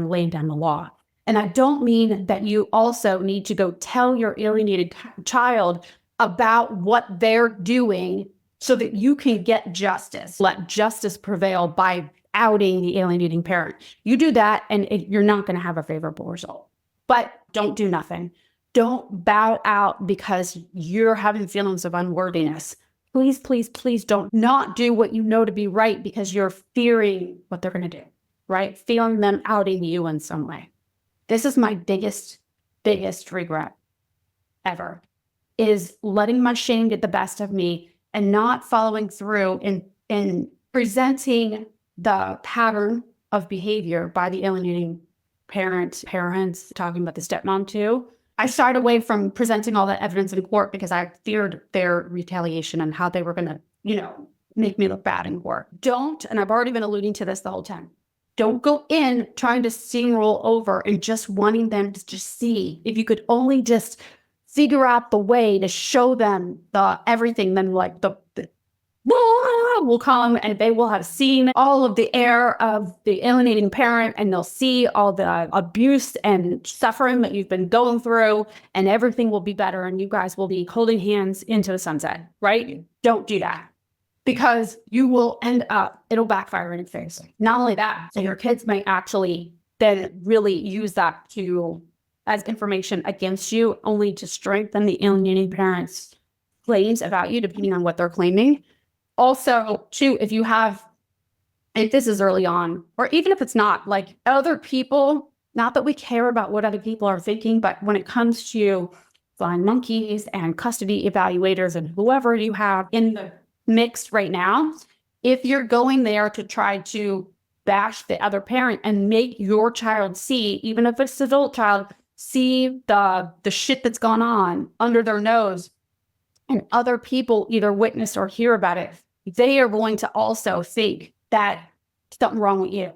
laying down the law. And I don't mean that you also need to go tell your alienated child about what they're doing so that you can get justice. Let justice prevail by outing the alienating parent. You do that and you're not going to have a favorable result. But don't do nothing. Don't bow out because you're having feelings of unworthiness. Please, please, please don't not do what you know to be right because you're fearing what they're going to do, right? Feeling them outing you in some way. This is my biggest regret ever, is letting my shame get the best of me and not following through in presenting the pattern of behavior by the alienating parents, talking about the stepmom too. I shied away from presenting all that evidence in court because I feared their retaliation and how they were going to, make me look bad in court. Don't, and I've already been alluding to this the whole time, don't go in trying to steamroll over and just wanting them to just see. If you could only just figure out the way to show them everything, then will come and they will have seen all of the error of the alienating parent, and they'll see all the abuse and suffering that you've been going through, and everything will be better and you guys will be holding hands into the sunset, right? Don't do that, because you will end up, it'll backfire in your face. Not only that, so your kids may actually then really use that as information against you, only to strengthen the alienating parents' claims about you, depending on what they're claiming. Also, too, if you have if this is early on, or even if it's not, like other people, not that we care about what other people are thinking, but when it comes to flying monkeys and custody evaluators and whoever you have in the mix right now, if you're going there to try to bash the other parent and make your child see, even if it's an adult child, see the shit that's gone on under their nose, and other people either witness or hear about it, they are going to also think that something wrong with you,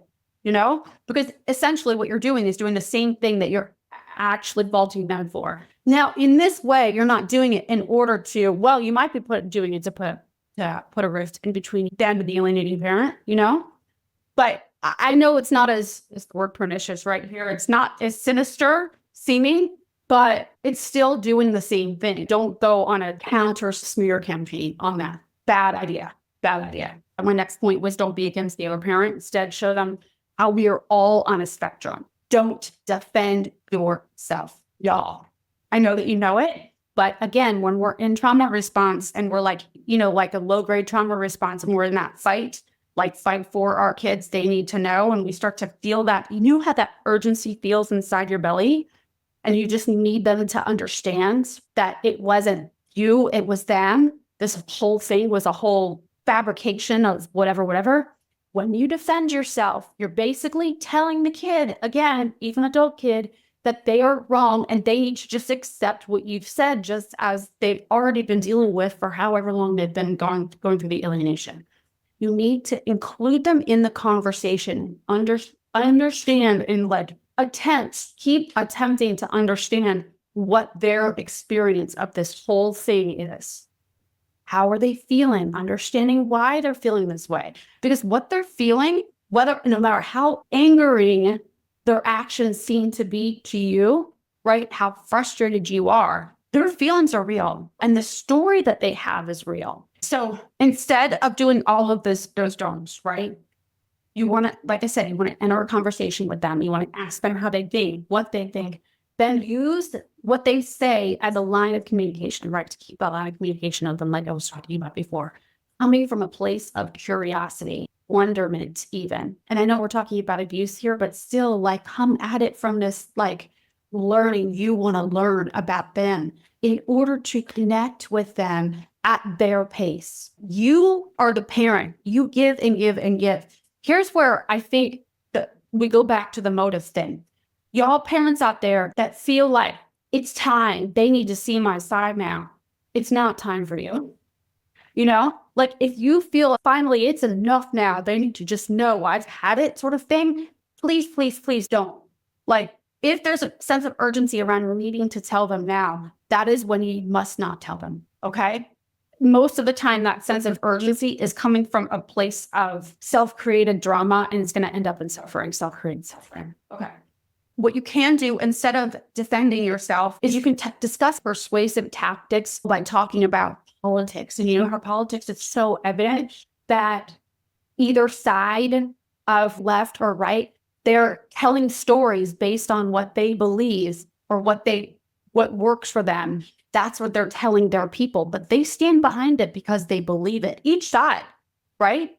because essentially what you're doing is doing the same thing that you're actually faulting them for. Now, in this way, you're not doing it in order to, well, you might be doing it to put a rift in between them and the alienating parent, but I know it's not as the word pernicious right here. It's not as sinister seeming, but it's still doing the same thing. Don't go on a counter smear campaign on that. Bad idea. Bad idea. And my next point was don't be against the other parent. Instead, show them how we are all on a spectrum. Don't defend yourself, y'all. I know that you know it, but again, when we're in trauma response and we're like a low-grade trauma response and we're in that fight for our kids, they need to know, and we start to feel that, how that urgency feels inside your belly, and you just need them to understand that it wasn't you, it was them. This whole thing was a whole fabrication of whatever. When you defend yourself, you're basically telling the kid, again, even adult kid, that they are wrong and they need to just accept what you've said, just as they've already been dealing with for however long they've been going through the alienation. You need to include them in the conversation, understand and keep attempting to understand what their experience of this whole thing is. How are they feeling? Understanding why they're feeling this way. Because what they're feeling, no matter how angering their actions seem to be to you, right? How frustrated you are, their feelings are real. And the story that they have is real. So instead of doing all of those don'ts, right? You want to, like I said, you want to enter a conversation with them. You want to ask them how they think, what they think. Then use what they say as a line of communication, right? To keep that line of communication of them, like I was talking about before, coming from a place of curiosity, wonderment even. And I know we're talking about abuse here, but still come at it from this learning. You want to learn about them in order to connect with them at their pace. You are the parent. You give and give and give. Here's where I think that we go back to the motive thing. Y'all parents out there that feel like it's time, they need to see my side now. It's not time for you. If you feel finally it's enough now, they need to just know I've had it sort of thing. Please, please, please don't. If there's a sense of urgency around needing to tell them now, that is when you must not tell them. Okay. Most of the time, that sense of urgency is coming from a place of self-created drama, and it's going to end up in suffering, self-created suffering. Okay. What you can do instead of defending yourself is you can discuss persuasive tactics by talking about politics. And how politics is so evident that either side of left or right, they're telling stories based on what they believe or what works for them. That's what they're telling their people, but they stand behind it because they believe it. Each side, right?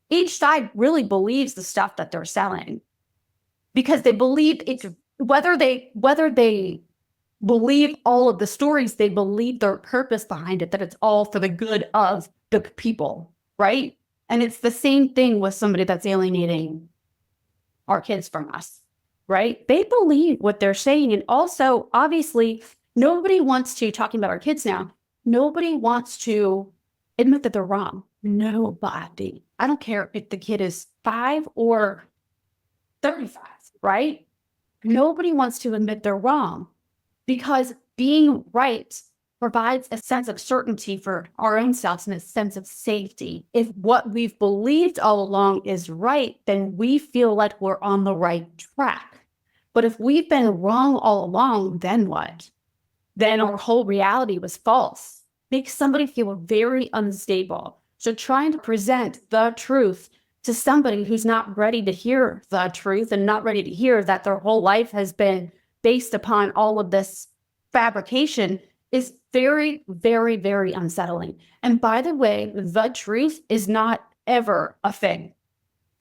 Each side really believes the stuff that they're selling because they believe it's whether they believe all of the stories, they believe their purpose behind it, that it's all for the good of the people, right? And it's the same thing with somebody that's alienating our kids from us, right? They believe what they're saying. And also, obviously, nobody wants to, talking about our kids now, nobody wants to admit that they're wrong. Nobody. I don't care if the kid is 5 or 35, right? Nobody wants to admit they're wrong because being right provides a sense of certainty for our own selves and a sense of safety. If what we've believed all along is right, then we feel like we're on the right track. But if we've been wrong all along, then what? Then our whole reality was false. Makes somebody feel very unstable. So trying to present the truth to somebody who's not ready to hear the truth and not ready to hear that their whole life has been based upon all of this fabrication is very, very, very unsettling. And by the way, the truth is not ever a thing.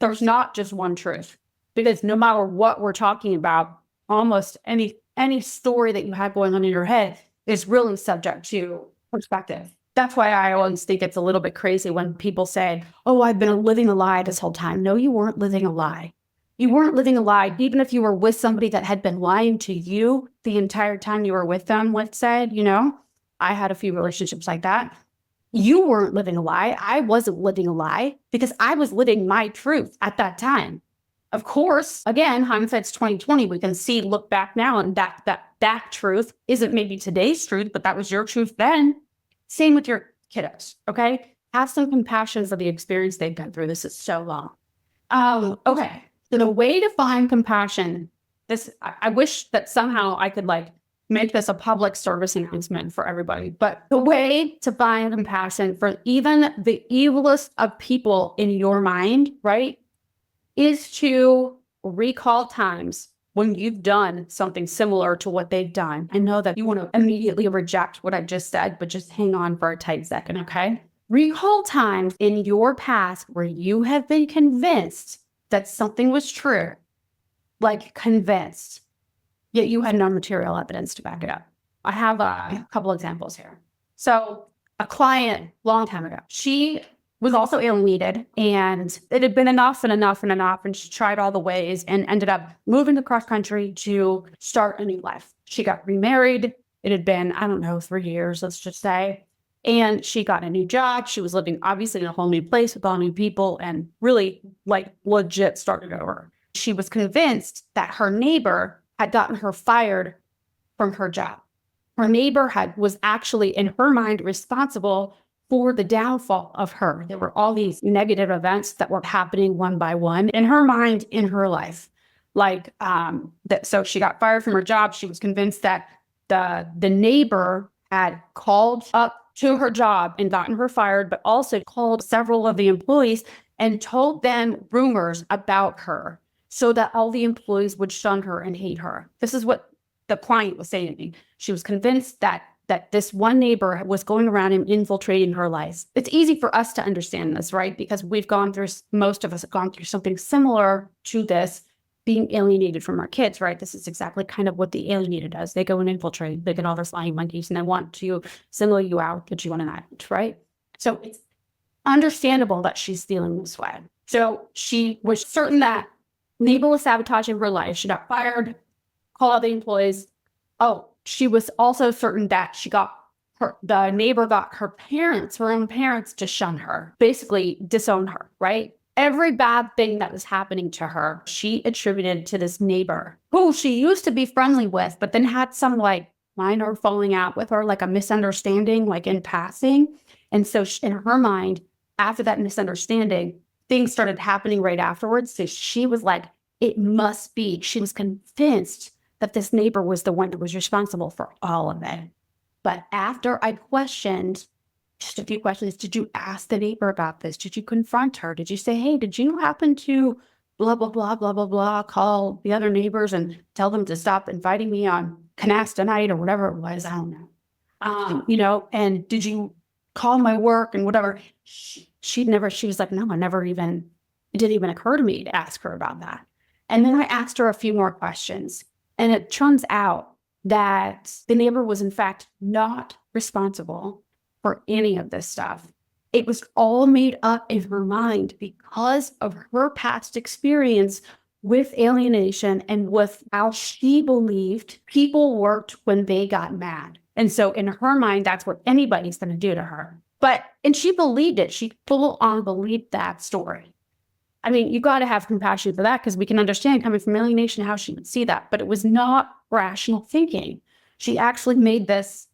There's not just one truth, because no matter what we're talking about, almost any story that you have going on in your head is really subject to perspective. That's why I always think it's a little bit crazy when people say, oh, I've been living a lie this whole time. No, you weren't living a lie. You weren't living a lie. Even if you were with somebody that had been lying to you the entire time you were with them, let's say, I had a few relationships like that. You weren't living a lie. I wasn't living a lie because I was living my truth at that time. Of course, again, hindsight's 2020. We can look back now, and that truth isn't maybe today's truth, but that was your truth then. Same with your kiddos, okay? Have some compassion for the experience they've been through. This is so long. Okay, so the way to find compassion, I wish that somehow I could make this a public service announcement for everybody, but the way to find compassion for even the evilest of people in your mind, right, is to recall times when you've done something similar to what they've done. I know that you want to immediately reject what I just said, but just hang on for a tight second, okay? Recall times in your past where you have been convinced that something was true, convinced, yet you had no material evidence to back it up. I have a couple examples here. So a client long time ago, she was also alienated, and it had been enough and enough and enough, and she tried all the ways and ended up moving across country to start a new life. She got remarried. It had been, 3 years, let's just say, and she got a new job. She was living obviously in a whole new place with all new people and really legit started over. She was convinced that her neighbor had gotten her fired from her job. Her neighbor was actually, in her mind, responsible for the downfall of her. There were all these negative events that were happening one by one in her mind, in her life. So she got fired from her job. She was convinced that the neighbor had called up to her job and gotten her fired, but also called several of the employees and told them rumors about her so that all the employees would shun her and hate her. This is what the client was saying to me. She was convinced that this one neighbor was going around and infiltrating her life. It's easy for us to understand this, right? Because most of us have gone through something similar to this, being alienated from our kids, right? This is exactly kind of what the alienator does. They go and infiltrate, they get all their lying monkeys, and they want to single you out, put you on an island, right? So it's understandable that she's feeling this way. So she was certain that neighbor was sabotaging her life. She got fired, called all the employees. Oh, she was also certain that the neighbor got her own parents to shun her, basically disown her, right? Every bad thing that was happening to her, she attributed to this neighbor who she used to be friendly with, but then had some minor falling out with her, a misunderstanding, in passing. And so in her mind, after that misunderstanding, things started happening right afterwards. So she was it must be. She was convinced that this neighbor was the one who was responsible for all of it. But after I questioned just a few questions, did you ask the neighbor about this? Did you confront her? Did you say, hey, did you happen to blah, blah, blah, blah, blah, blah, call the other neighbors and tell them to stop inviting me on canasta night or whatever it was? I don't know. And did you call my work and whatever? She was like, no, it didn't even occur to me to ask her about that. And then I asked her a few more questions. And it turns out that the neighbor was, in fact, not responsible for any of this stuff. It was all made up in her mind because of her past experience with alienation and with how she believed people worked when they got mad. And so in her mind, that's what anybody's going to do to her. And she believed it. She full on believed that story. I mean, you got to have compassion for that because we can understand coming from alienation how she would see that. But it was not rational thinking. She actually made this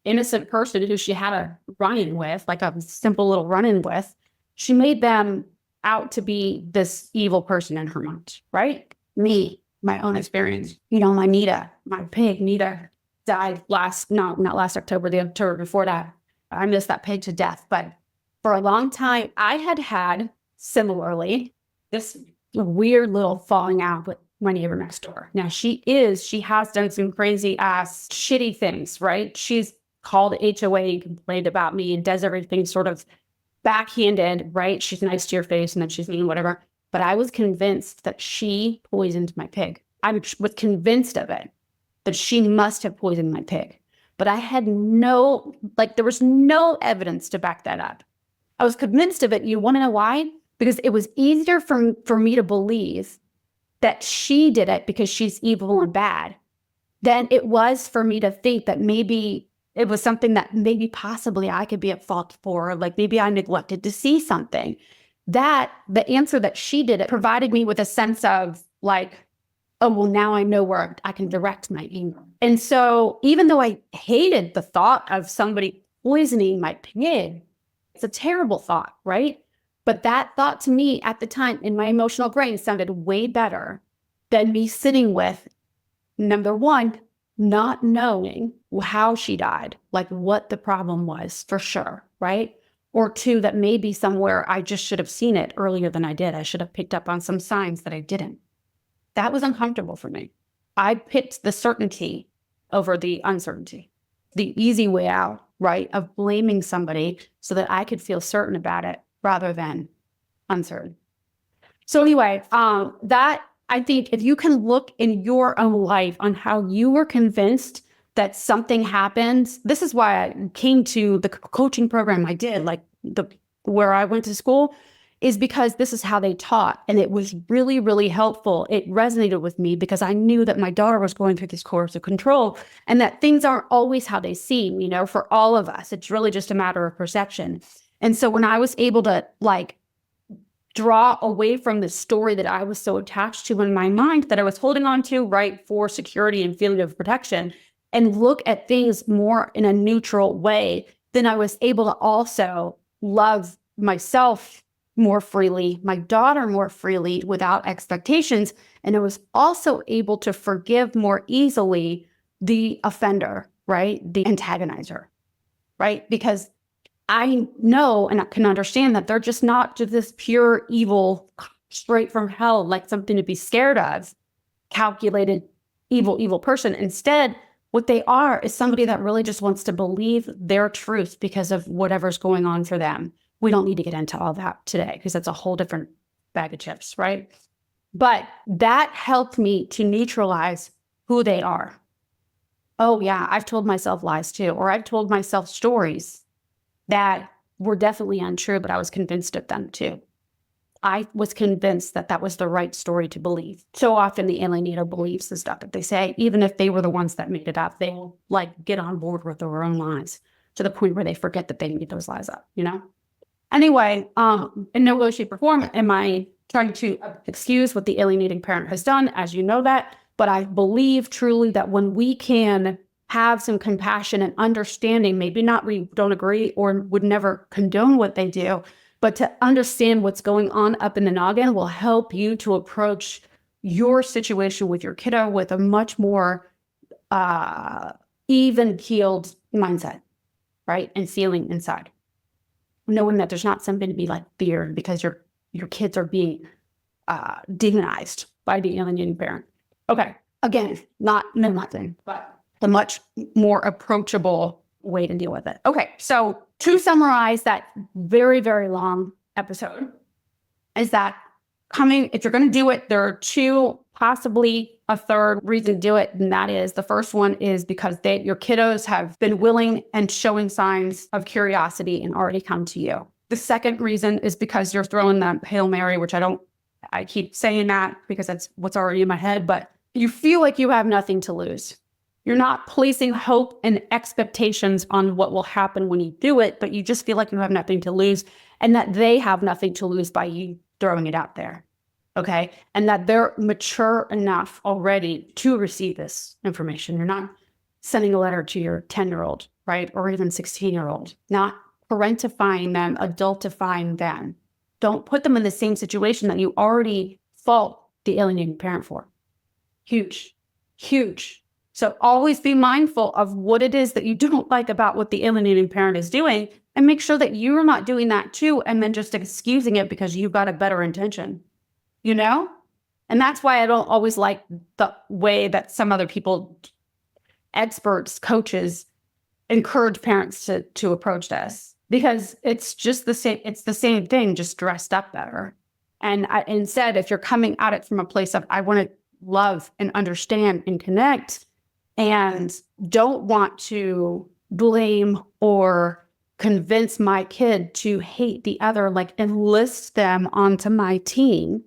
innocent person who she had a run-in with, a simple little run-in with, she made them out to be this evil person in her mind, right? Me, my own experience. My pig, Nita, died not last October, the October before that. I missed that pig to death. But for a long time, I had similarly this weird little falling out with my neighbor next door. Now she has done some crazy ass shitty things, right? She's called HOA and complained about me and does everything sort of backhanded, right? She's nice to your face and then she's mean, whatever. but I was convinced that she poisoned my pig. I was convinced of it, that she must have poisoned my pig. But I had there was no evidence to back that up. I was convinced of it. You want to know why? Because it was easier for me to believe that she did it because she's evil and bad than it was for me to think that maybe it was something that maybe possibly I could be at fault for, like maybe I neglected to see something. That the answer that she did it provided me with a sense of like, oh, well, now I know where I can direct my anger. And so even though I hated the thought of somebody poisoning my pig, it's a terrible thought, right? But that thought to me at the time in my emotional brain sounded way better than me sitting with, number one, not knowing how she died, like what the problem was for sure, right? Or two, that maybe somewhere I just should have seen it earlier than I did. I should have picked up on some signs that I didn't. That was uncomfortable for me. I picked the certainty over the uncertainty, the easy way out, right, of blaming somebody so that I could feel certain about it rather than uncertain. So anyway, that I think if you can look in your own life on how you were convinced that something happened, this is why I came to the coaching program I did, like where I went to school, is because this is how they taught. And it was really, really helpful. It resonated with me because I knew that my daughter was going through this course of control and that things aren't always how they seem, for all of us. It's really just a matter of perception. And so when I was able to draw away from the story that I was so attached to in my mind that I was holding on to, right, for security and feeling of protection, and look at things more in a neutral way, then I was able to also love myself more freely, my daughter more freely without expectations. And I was also able to forgive more easily the offender, right, the antagonizer, right? Because I know and I can understand that they're just not just this pure evil, straight from hell, like something to be scared of, calculated, evil person. Instead, what they are is somebody that really just wants to believe their truth because of whatever's going on for them. We don't need to get into all that today because that's a whole different bag of chips, right? But that helped me to neutralize who they are. Oh yeah, I've told myself lies too, or I've told myself stories that were definitely untrue, but I was convinced of them too. I was convinced that that was the right story to believe. So often the alienator believes the stuff that they say, even if they were the ones that made it up, they will get on board with their own lies to the point where they forget that they made those lies up, Anyway, in no way, shape, or form am I trying to excuse what the alienating parent has done, as you know that, but I believe truly that when we can have some compassion and understanding, maybe not we don't agree or would never condone what they do, but to understand what's going on up in the noggin will help you to approach your situation with your kiddo with a much more even-keeled mindset, right? And feeling inside. Knowing that there's not something to be feared because your kids are being demonized by the alienating parent. Okay, again, not minimizing, but a much more approachable way to deal with it. Okay, so to summarize that very, very long episode is that if you're going to do it, there are two, possibly a third reason to do it. And that is, the first one is because your kiddos have been willing and showing signs of curiosity and already come to you. The second reason is because you're throwing that Hail Mary, which I keep saying that because that's what's already in my head, but you feel like you have nothing to lose. You're not placing hope and expectations on what will happen when you do it, but you just feel like you have nothing to lose and that they have nothing to lose by you throwing it out there. Okay. And that they're mature enough already to receive this information. You're not sending a letter to your 10-year-old, right? Or even 16-year-old, not parentifying them, adultifying them. Don't put them in the same situation that you already fault the alienating parent for. Huge, huge. So always be mindful of what it is that you don't like about what the alienating parent is doing and make sure that you're not doing that too and then just excusing it because you've got a better intention, And that's why I don't always like the way that some other people, experts, coaches, encourage parents to approach this because it's just the same. It's the same thing, just dressed up better. And instead, if you're coming at it from a place of, I want to love and understand and connect, and don't want to blame or convince my kid to hate the other, like enlist them onto my team,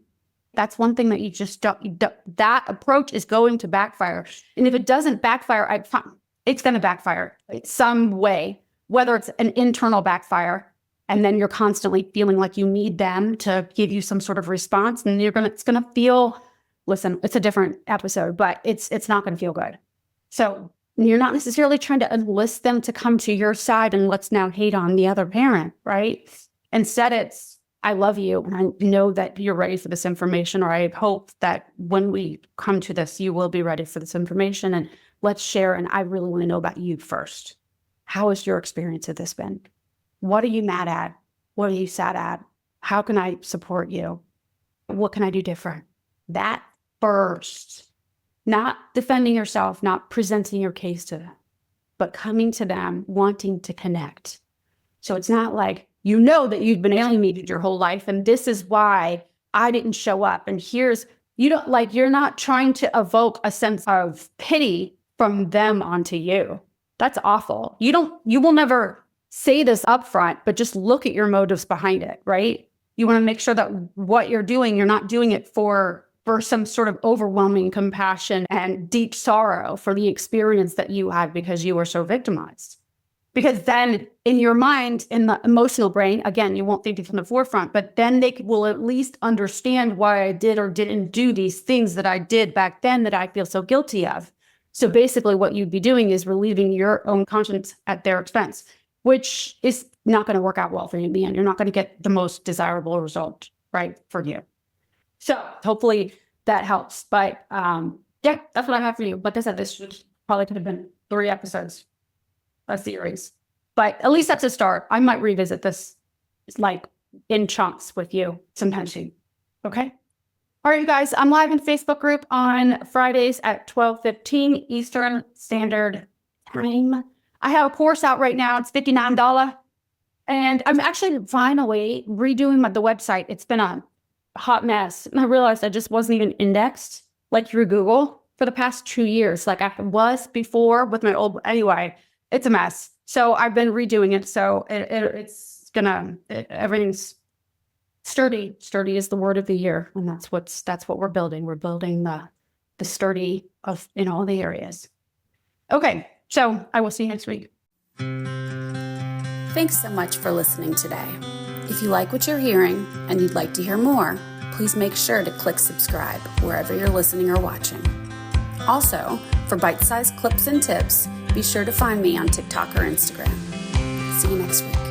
that's one thing that you just don't, that approach is going to backfire. And if it doesn't backfire, it's going to backfire some way, whether it's an internal backfire, and then you're constantly feeling like you need them to give you some sort of response, and it's going to feel, listen, it's a different episode, but it's not going to feel good. So you're not necessarily trying to enlist them to come to your side and let's now hate on the other parent, right? Instead, it's, I love you, and I know that you're ready for this information, or I hope that when we come to this, you will be ready for this information, and let's share. And I really want to know about you first. How has your experience of this been? What are you mad at? What are you sad at? How can I support you? What can I do different? That first. Not defending yourself, not presenting your case to them, but coming to them wanting to connect. So it's not like, you know that you've been alienated your whole life, and this is why I didn't show up. And you're not trying to evoke a sense of pity from them onto you. That's awful. You will never say this up front, but just look at your motives behind it, right? You want to make sure that what you're doing, you're not doing it for some sort of overwhelming compassion and deep sorrow for the experience that you had because you were so victimized. Because then in your mind, in the emotional brain, again, you won't think it from the forefront, but then they will at least understand why I did or didn't do these things that I did back then that I feel so guilty of. So basically what you'd be doing is relieving your own conscience at their expense, which is not going to work out well for you in the end. You're not going to get the most desirable result, right, for you. So hopefully that helps. But yeah, that's what I have for you. Like I said, this probably could have been 3 episodes, a series. But at least that's a start. I might revisit this like in chunks with you sometime soon. Okay? All right, you guys, I'm live in Facebook group on Fridays at 12:15 Eastern Standard Time. I have a course out right now. It's $59. And I'm actually finally redoing the website. It's been a hot mess. And I realized I just wasn't even indexed like through Google for the past 2 years, like I was before with my old, anyway, it's a mess. So I've been redoing it. So everything's sturdy. Sturdy is the word of the year. And that's what we're building. We're building the sturdy in all the areas. Okay. So I will see you next week. Thanks so much for listening today. If you like what you're hearing and you'd like to hear more, please make sure to click subscribe wherever you're listening or watching. Also, for bite-sized clips and tips, be sure to find me on TikTok or Instagram. See you next week.